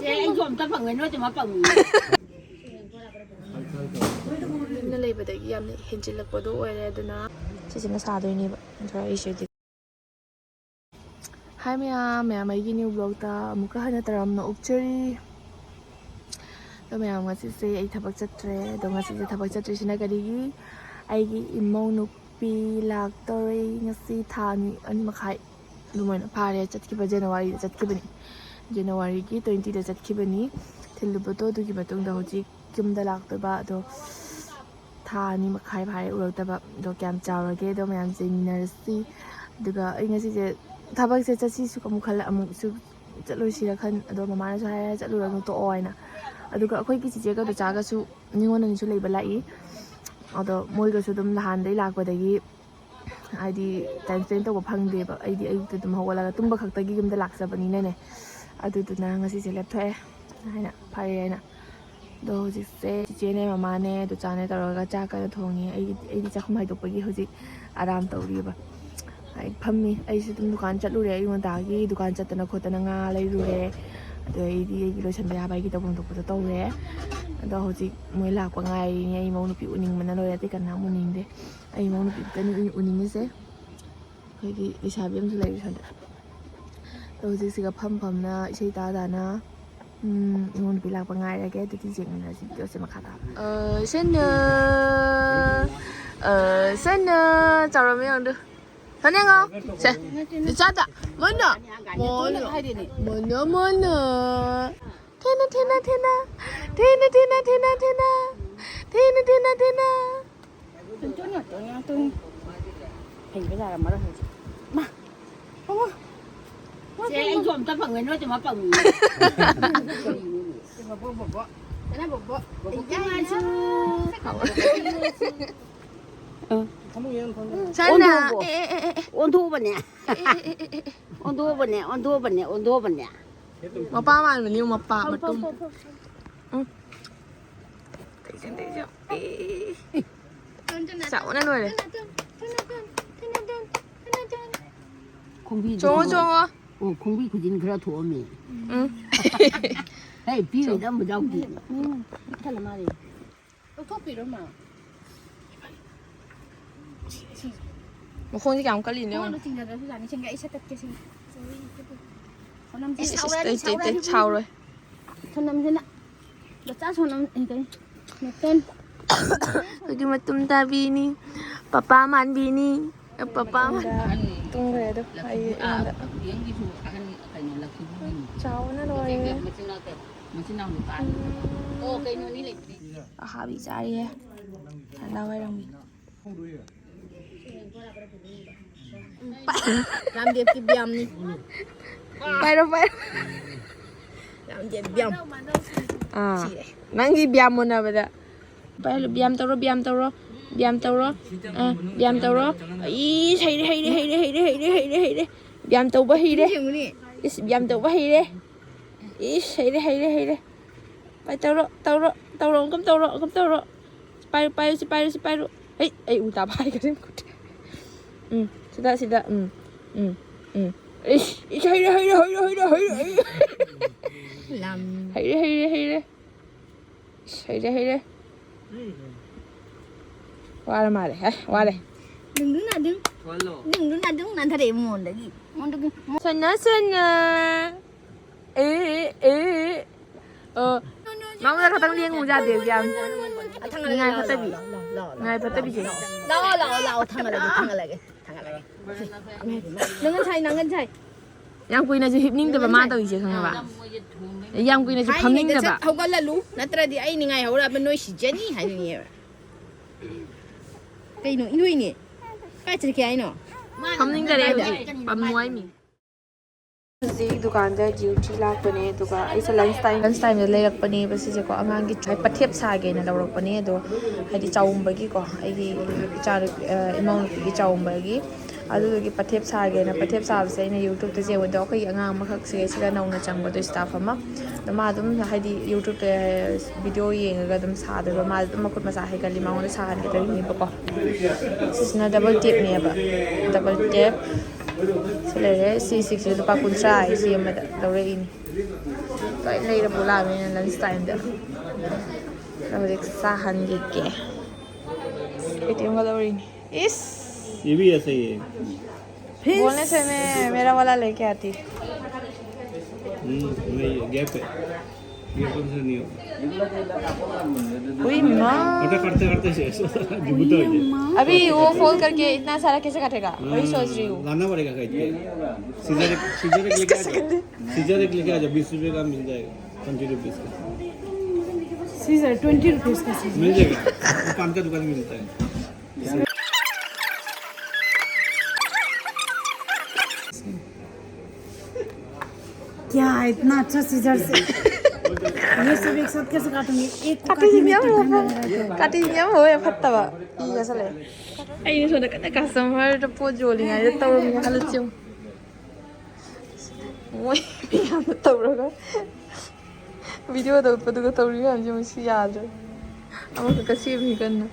เจ๊ยอมตั้งฝั่งเงินด้วยจะมาฝั่งนั่นเลยประเดี๋ยวยเห็นจิตลักปวดด้วยเลยดูนะจะมาสาด้วยนี่แบบจะอีเชียดิให้แม่ไม่กินนิวบล็อกตามุกให้นาตรำนอุกเชอรี่แล้วแม่งั้นสิไอ้ทับจัดเตะดงสิทับจัดเตะฉันก็ดีไอ้อิมมงนุปีลักตัวเองงั้นสิทานี่อันนี้มาขายดูมันพาเรียจัดกี่ปีเจนวารีจัดกี่ปีนี่เจนวารีกี่20เดือนจัดกี่ปีนี่ที่ลูกตัวดูกี่ปีตรงเดียวจิกิมดลักตัวบ้าตัวทานี่มาขายพายอุลตแบบดอกแก้มจ้าวแล้วก็ดอกแม่เจนนัสซี่ดูก็ไอ้งั้นสิจะทับจัดสิสุกมุขละมุสุจะลุยสิละคันดอกมาใช้จะลุยลงตัวอ้อยนะดูก็ค่อยกิจเจก็ตัวจ้าก็สุนี่วันนี้สุเลยเป็นไรเอาตัวมวยก็สุดมหันได้หลากกว่านี้ไอ้ดีแต่เซนตัวพังเดียบไอ้ดีไอ้ตัวตุ้มหัวแล้วตุ้มบักขักตะกี้กิมได้หลักสับนี้แน่ๆเอาตัวนางก็สิเสร็จแล้วให้น่ะพายน่ะดูจิเซ่เจเน่มาเน่ตัวจ้าเน่ตลอดก็จ้าก็ทวงนี้ไอ้ดีจ้าเขาไม่ตัวไปกี้เขาจิอารามตัวดีป่ะไอ้พัมมี่ไอ้สิตุ้มดุการจัดรูเร่ยังมันตากี้ดุการจัดแต่ละคนแต่ละงานอะไรรูเร่เดี๋ยวไอ้ดีไอ้กิโลฉันไปหาไปกี่ตัวบางตัวจะโตเร่แล้วเขาจิมวยหลักว่าไงไงมองนุปิอุนิงมันนั่นเลยที่กันน้ำอุนิงเด้ไอ้มองนุปิกันอุนิงนี่เซ่เคยกี่ดิชาเบี้ยมสุดเลยฉันเราจิสิกับพัมนะใช้ตาดานะมองนุปิหลักว่าไงแล้วแกตัวที่เจ๋งนะสิเดี๋ยวจะมาขัดเส้นเนื้อ找了没有的看那个谁你咋的么呢么呢么呢天呐天呐天呐天呐天呐天呐天呐天呐天呐天呐เป็นจุดเนี่ยตัวนี้ตึงเห็นไม่ได้หรอมาแล้วมาเจ๊ยอมตั้งฝั่งเงินด้วยจะมาฝั่งจะมาบอกจะน่าบอกไอ้ย่าชื่อฉันน่ะอ้วนทูบันเนี่ยอ้วนทูบันเนี่ยอ้วนทูบันเนี่ยอ้วนทูบันเนี่ยมาป้ามันเหมือนนิ้วมาปากมาตุ้มเดี๋ยวสาวนั่นเลยจงอ่ะโอ้คงพี่คุณจินกระถั่วมีเฮ้ยพี่เลยต้องมาจ้องกินท่านละมาดิเอาข้าวปีแล้วมามันคงจะแก่กะลินเลย我听着都是让你先给一下得给先，我那么เช่าเลย他那么现在，我咋说那么那个，那灯，lagi matum tabi ni papa man bini papa man tung le do ai ada chao na rồi ô cái nó ní lịch ha bị sai đi thằng đâu ai đâu bị làm đẹp cái biam đi bay đâu làm đẹp biam nang di biam mo na bada bay lu biam tao ro biam tao ro biam tao ro ý hay đi biam tao ba hay đi biam tao ba hay đi ý hay đi bay tao ro cầm tao ro bay ấy u ta bay cái gì Sida làm hay đi qua mà đây qua đây đừng đứng là thay mồn đấy mồn được xuân mong ra thằng liên ngủ ra để làm ngay phát tay bị gì lao thằngอะไรนั่งกันใช่ยังคุยน่าจะหิบนิ่งแต่ประมาณตัวอีกเช่นไงบ้างยังคุยน่าจะพัมนิ่งแต่แบบเขาก็ละรู้นั่นแต่ดีไอ้นี่ไงเขาละเป็นน้อยสิเจนี่หายนี่ไอ้หนูอีด้วยนี่ใกล้จะแก่ไอ้หนูพัมนิ่งแต่เดี๋ยวปั๊มมวยมีजी दुकान दा duty लापने दुका ऐसा lunch time ले रखपने बस जे को अंगांग की छाई पथेप सागे ना लौरपने दो हाइदि चाउंबगी को आइगी चार इमाउंट की चाउंबगी अदुगी पथेप सागे ना पथेप साबसे ने YouTube ते जे वदो खै अंगांग मखक से सिगा नौना चंग बदो स्टाफ अमा मा दुम हाइदि YouTube ते वीडियो येंगा दुम सादबा मा दुम मखुत मसा है गली माउन साहन के तरी बको सिसना डबल टेप ने बा double tape Selera C6 itu pakai kunci, C yang ada, tahu ini. Vậy đây là bố làm nên lunch time đó. Rồi được xa hẳn gì kìa. Cái tiếng vào đâu đi. Is. ये भी ऐसे ही है। बोलने से मैं मेरा वाला लेके आती. नहीं गैप है। ये कौन सा नहीं हो? उई माँ. ऐसा करते करते शेष जुबुता हो जाए। अभी वो फोल्ड करके इतना सारा कैसे काटेगा? वही सोच रही हूँ. लाना पड़ेगा कहीं पे। सीजर एक लेके आ जाओ। सीजर एक लेके आ जाओ, 20 रुपए का मिल जाएगा, 20 रुपीस का। सीजर 20 रुपीस का सीजर मिल जाएगा, पान का दुकान में मिलता है। क्या इतना अच्छा सीजर से ये सब एक साथ कैसे काटूंगी? एक को काटने में कितना टाइम लगेगा? काटिंग हो या फत्तवा. 이가 살래. 아이는 저는 근데 가슴을 보여주려고 이제 떠오르는 하루쯤. 뭐야 미안 떠오르가. 비디오도 보다가 떠오르면 좀 시야죠. 아마 그까 시미건.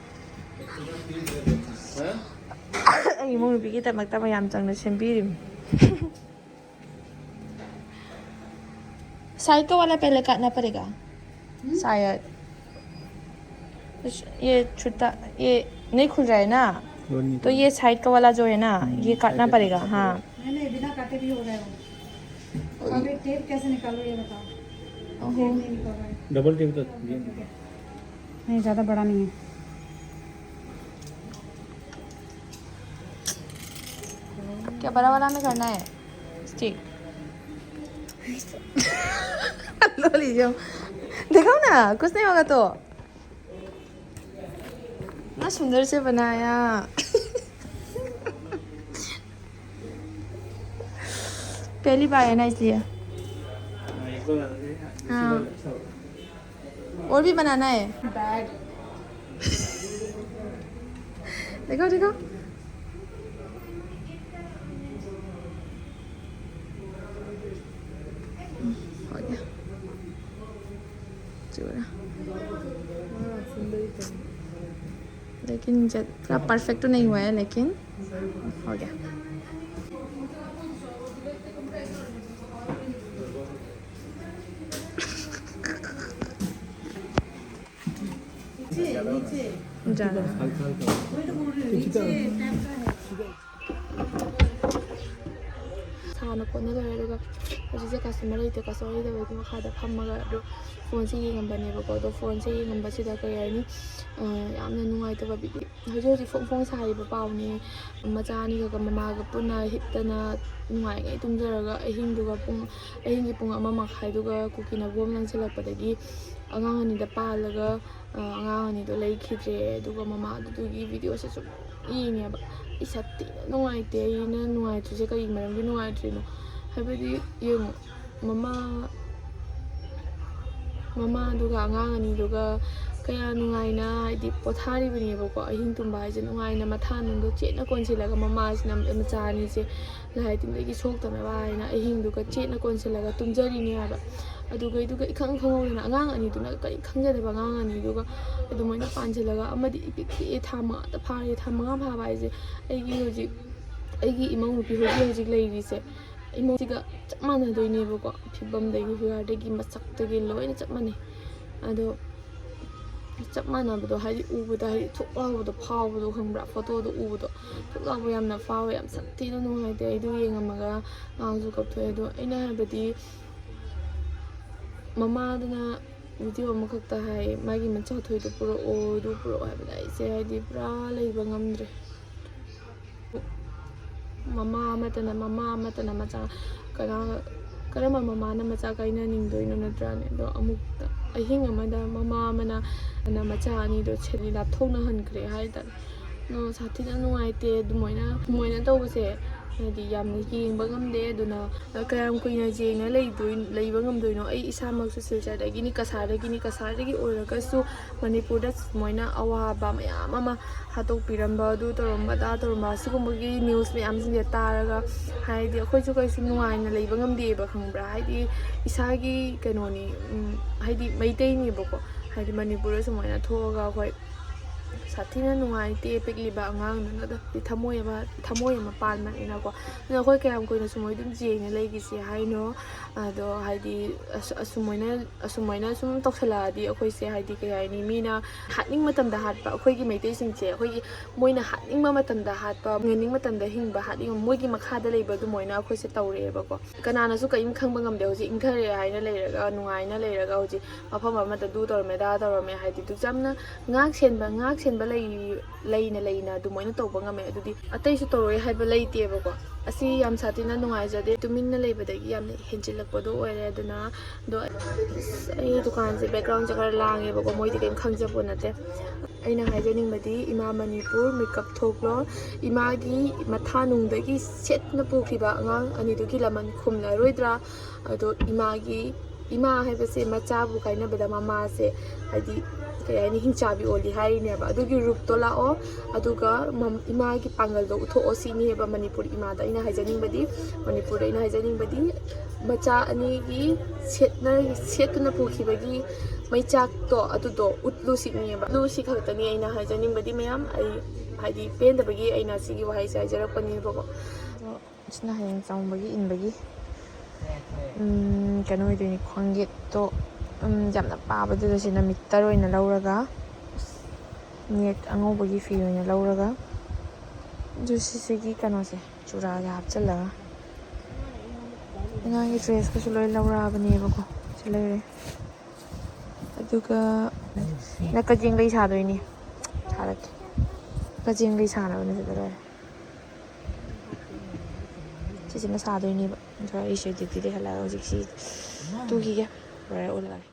아이 몸을 비기다 막 따마 얌장나 셴비림. साइड का वाला पहले काटना पड़ेगा शायद. ये छुट्टा ये नहीं खुल रहा है ना, तो ये साइड का वाला जो है ना ये काटना पड़ेगा. हाँ नहीं बिना काटे भी हो रहा है वो. अभी टेप कैसे निकालो ये बताओ. टेप नहीं निकल रहा है. डबल टेप तो नहीं ज़्यादा बड़ा नहीं है. क्या बड़ा वाला में करना है स्टिक. लो लीजिए, देखो ना कुछ नहीं होगा तो. ना सुंदर से बनाया. पहली बार है ना इसलिए. हाँ और भी बनाना है. देखो देखो हो गया. लेकिन जब पूरा परफेक्ट तो नहीं हुआ है लेकिन हो गया. जाना 사는 꽂는 어제 가슴을 이때 가서 이때 왜 가다 판마가 폰세 얘기한다네고 또 폰세 얘기한다 시다 그야니 ꯌꯥꯝꯅ ꯅꯨꯡꯉꯥꯏꯇꯕ ꯕꯤꯗꯤ ꯍꯧꯖꯤꯛ ꯍꯧꯖꯤꯛ ꯐꯣꯡ ꯐꯣꯡ ꯁꯥꯔꯤꯕ ꯄꯥꯎꯅꯤ. ꯃꯆꯥꯅꯤꯒ ꯃꯃꯥꯒ ꯄꯨꯟꯅ ꯍꯤꯞꯇꯅ ꯅꯨꯡꯉꯥꯏꯉꯩ ꯇꯨꯝꯖꯔꯒ ꯑꯍꯤꯡꯒꯤ ꯄꯨꯡ 1:30ꯗꯨꯒ ꯀꯨꯀꯤꯅ ꯕꯣꯝ ꯂꯪꯁꯤꯜꯂꯛꯄꯗꯒꯤ ꯑꯉꯥꯡ ꯑꯅꯤꯗ ꯄꯥꯜꯂꯒ ꯑꯉꯥꯡ ꯑꯅꯤꯗꯣ ꯂꯩꯈꯤꯗ꯭ꯔꯦ. ꯑꯗꯨꯒ ꯃꯃꯥꯗꯨꯒꯤ ꯚꯤꯗꯤꯑꯣꯁꯦ ꯁꯨꯝ ꯌꯦꯡꯉꯦꯕ. ꯏꯁꯥ ꯊꯤꯅ ꯅꯨꯡꯉꯥꯏꯇꯦ. ꯑꯩꯅ ꯅꯨꯡꯉꯥꯏꯇ꯭ꯔꯤꯁꯦ ꯀꯔꯤ ꯃꯔꯝꯒꯤ ꯅꯨꯡꯉꯥꯏꯇ꯭ꯔꯤꯅꯣ ꯍꯥꯏꯕꯗꯤ ꯌꯦꯡꯉꯣ ꯃꯃꯥꯗꯨꯒ ꯑꯉꯥꯡ ꯑꯅꯤꯗꯨꯒ kaya nungaina hadi pothariबनी बको अहिंग Tumba J nungaina mathanungdo chena konsilaga mamasina machani se laitingdagi sokta me baina ahingduga chena konsilaga tumjarini haba aduga iduga ikhang khangona angang ani duna kai khangjada bangang ani duga adumoina pansilaga amadi ipiki thama ta phari thama phaba je aigi imong nupi hoji leiri se imongtiga chamana doine bako phibam dagi huardagi masakdagi loina chamane ado chap manabado hadi ubada hadi thoklawdo phawdo khambra photo do ubado thoklawo yamna fawe yam satina no haide idu yengamaga angju kapthoe do aina habadi mama dana video amakakta hai magi mancha thoi do puro o du puro habada ise hadi pura leiba ngamdre mama matana macha karama mama na macha kaina ningdoino natrane do amukta ahing amada mama mana na macha ani do cheli lap thongna hankre haida no sathina nuaite dumoina tawse hadi yamna yengba ngamde aduna kayam kuina jengna leiba ngamdoino ai isamak su silcha dagini kasaragi oragasu manipur da moina awaba mayam ama hatok piramba du toromba sigumagi news mayam sin taraga haidi akhoi chu kai su nuaina leiba ngamde ba khangbra haidi isagi kanoni haidi maitai ni bako haidi manipur su moina thoga khoi ꯁꯥꯊꯤꯅ ꯅꯨꯡꯉꯥꯏꯇꯦ ꯄꯤꯛꯂꯤꯕ ꯑꯉꯥꯡꯗꯨꯅ ꯊꯃꯣꯏ ꯑꯃ ꯄꯥꯟꯕꯅꯤꯅꯀꯣ ꯑꯗꯨꯅ ꯑꯩꯈꯣꯏ ꯀꯌꯥꯝ ꯀꯨꯏꯅ ꯁꯨꯃꯣꯏ ꯑꯗꯨꯝ ꯌꯦꯡꯉ ꯂꯩꯈꯤꯁꯤ ꯍꯥꯏꯅꯣ ꯑꯗꯣ ꯍꯥꯏꯗꯤ ꯑꯁꯨꯃꯥꯏꯅ ꯁꯨꯝ ꯇꯧꯁꯜꯂꯛꯑꯗꯤ ꯑꯩꯈꯣꯏꯁꯦ ꯍꯥꯏꯗꯤ ꯀꯩ ꯍꯥꯏꯅꯤ ꯃꯤꯅ ꯍꯥꯠꯅꯤꯡ ꯃꯇꯝꯗ ꯍꯥꯠꯄ ꯑꯩꯈꯣꯏꯒꯤ ꯃꯩꯇꯩꯁꯤꯡꯁꯦ ꯑꯩꯈꯣꯏꯒꯤ ꯃꯣꯏꯅ ꯍꯥꯠꯅꯤꯡꯕ ꯃꯇꯝꯗ ꯍꯥꯠꯄ ꯍꯤꯡꯅꯤꯡ ꯃꯇꯝꯗ ꯍꯤꯡꯕ ꯍꯥꯠꯅꯤꯡꯕ ꯃꯣꯏꯒꯤ ꯃꯈꯥꯗ ꯂꯩꯕ ꯑꯗꯨꯃꯥꯏꯅ ꯑꯩꯈꯣꯏꯁꯦ ꯇꯧꯔꯛꯑꯦꯕꯀꯣ ꯀꯅꯥꯅꯁꯨ ꯀꯔꯤꯝ ꯈꯪꯕ ꯉꯝꯗꯦ ꯍꯧꯖꯤꯛ ꯏꯪꯊꯔꯛꯑꯦ ꯍꯥꯏꯅ ꯂꯩꯔꯒ ꯅꯨꯡꯉꯥꯏꯅ ꯂꯩꯔꯒ ꯍꯧꯖꯤꯛ ꯃꯐꯝ ꯑꯃꯗ ꯗꯨ ꯇꯧꯔꯝꯃꯦ ꯗꯥ ꯇꯧꯔꯝꯃꯦ ꯍꯥꯏꯗꯤ ꯌꯥꯝꯅ ꯉꯥꯛ ꯁꯦꯟꯕ ꯂꯩꯅ ꯑꯗꯨꯃꯥꯏꯅ ꯇꯧꯕ ꯉꯝꯃꯦ ꯑꯗꯨꯗꯤ ꯑꯇꯩꯁꯨ ꯇꯧꯔꯣꯏ ꯍꯥꯏꯕ ꯂꯩꯇꯦꯕꯀꯣ ꯑꯁꯤ ꯌꯥꯝ ꯁꯥꯊꯤꯅ ꯅꯨꯡꯉꯥꯏꯖꯗꯦ ꯇꯨꯃꯤꯟꯅ ꯂꯩꯕꯗꯒꯤ ꯌꯥꯝꯅ ꯍꯦꯟꯖꯤꯜꯂꯛꯄꯗꯣ ꯑꯣꯏꯔꯦ ꯑꯗꯨꯅ ꯑꯗꯣ ꯑꯩ ꯗꯨꯀꯥꯟꯁꯦ ꯕꯦꯛꯒ꯭ꯔꯥꯎꯟꯁꯦ ꯈꯔ ꯂꯥꯡꯉꯦꯕꯀꯣ ꯃꯣꯏꯗꯤ ꯀꯔꯤꯝ ꯈꯪꯖꯕ ꯅꯠꯇꯦ ꯑꯩꯅ ꯍꯥꯏꯖꯅꯤꯡꯕꯗꯤ ꯏꯃꯥ ꯃꯅꯤꯄꯨꯔ ꯃꯤꯀꯞ ꯊꯣꯛꯂꯣ ꯏꯃꯥꯒꯤ ꯃꯊꯥꯅꯨꯡꯗꯒꯤ ꯁꯦꯠꯅ ꯄꯨꯈꯤꯕ ꯑꯉꯥꯡ ꯑꯅꯤꯗꯨꯒꯤ ꯂꯃꯟ ꯈꯨꯝꯂꯔꯣꯏꯗ꯭ꯔꯥ ꯑꯗꯣ ꯏꯃꯥ ꯍꯥꯏꯕꯁꯦ ꯃꯆꯥꯕꯨ ꯀꯥꯏꯅꯕꯗ ꯃꯃꯥꯁꯦ ꯍꯥꯏꯗꯤ ꯀꯩ ꯍꯥꯏꯅꯤ ꯍꯤꯡꯆꯥꯕꯤ ꯑꯣꯜꯂꯤ ꯍꯥꯏꯔꯤꯅꯦꯕ ꯑꯗꯨꯒꯤ ꯔꯨꯞꯇꯣ ꯂꯥꯛꯑꯣ ꯑꯗꯨꯒ ꯏꯃꯥꯒꯤ ꯄꯥꯡꯒꯜꯗꯣ ꯎꯠꯊꯣꯛꯑꯣ ꯁꯤꯅꯦꯕ ꯃꯅꯤꯄꯨꯔ ꯏꯃꯥꯗ ꯑꯩꯅ ꯍꯥꯏꯖꯅꯤꯡꯕꯗꯤ ꯃꯅꯤꯄꯨꯔꯗ ꯑꯩꯅ ꯍꯥꯏꯖꯅꯤꯡꯕꯗꯤ ꯃꯆꯥ ꯑꯅꯤꯒꯤ ꯁꯦꯠꯇꯨꯅ ꯄꯨꯈꯤꯕꯒꯤ ꯃꯩꯆꯥꯛꯇꯣ ꯑꯗꯨꯗꯣ ꯎꯠꯂꯨ ꯁꯤꯅꯦꯕ ꯎꯠꯂꯨ ꯁꯤ ꯈꯛꯇꯅꯤ ꯑꯩꯅ ꯍꯥꯏꯖꯅꯤꯡꯕꯗꯤ ꯃꯌꯥꯝ ꯑꯩ ꯍꯥꯏꯗꯤ ꯄꯦꯟꯗꯕꯒꯤ ꯑꯩꯅ ꯁꯤꯒꯤ ꯋꯥꯍꯩꯁꯦ ꯍꯥꯏꯖꯔꯛꯄꯅꯦꯕꯀꯣ ꯑꯗꯣ ꯁꯤꯅ ꯍꯌꯦꯡ ꯆꯪꯕꯒꯤ ꯏꯟꯕꯒꯤ ꯀꯩꯅꯣ ꯑꯣꯏꯗꯣꯏꯅꯤ ꯈ꯭ꯋꯥꯡꯌꯦꯠꯇꯣ ꯌꯥꯝꯅ ꯄꯥꯕꯗꯨꯗ ꯁꯤꯅ ꯃꯤꯇꯔ ꯑꯣꯏꯅ ꯂꯧꯔꯒ ꯅꯦꯠ ꯑꯉꯧꯕꯒꯤ ꯐꯤ ꯑꯣꯏꯅ ꯂꯧꯔꯒ ꯑꯗꯨ ꯁꯤꯁꯤꯒꯤ ꯀꯩꯅꯣꯁꯦ ꯆꯨꯔꯥꯒ ꯍꯥꯞꯆꯤꯜꯂꯒ ꯑꯉꯥꯡꯒꯤ ꯗ꯭ꯔꯦꯁꯀꯁꯨ ꯂꯣꯏ ꯂꯧꯔꯛꯑꯕꯅꯦꯕꯀꯣ ꯁꯤ ꯂꯩꯔꯦ ꯑꯗꯨꯒ ꯀꯖꯦꯡ ꯂꯩ ꯁꯥꯗꯣꯏꯅꯤ ꯁꯥꯔꯛꯀꯦ ꯀꯖꯦꯡ ꯂꯩ ꯁꯥꯅꯕꯅꯦ ꯁꯤꯗ ꯂꯩꯔꯦ ꯁꯤꯁꯤꯅ ꯁꯥꯗꯣꯏꯅꯦꯕ ꯑꯗꯣ ꯑꯩꯁꯦ ꯗ꯭ꯌꯨꯇꯤꯗꯩ ꯍꯜꯂꯛꯑꯒ ꯍꯧꯖꯤꯛ ꯁꯤ ꯇꯨꯈꯤꯒꯦ ꯂꯣꯏꯔ ꯎꯠꯂꯛꯑꯒꯦ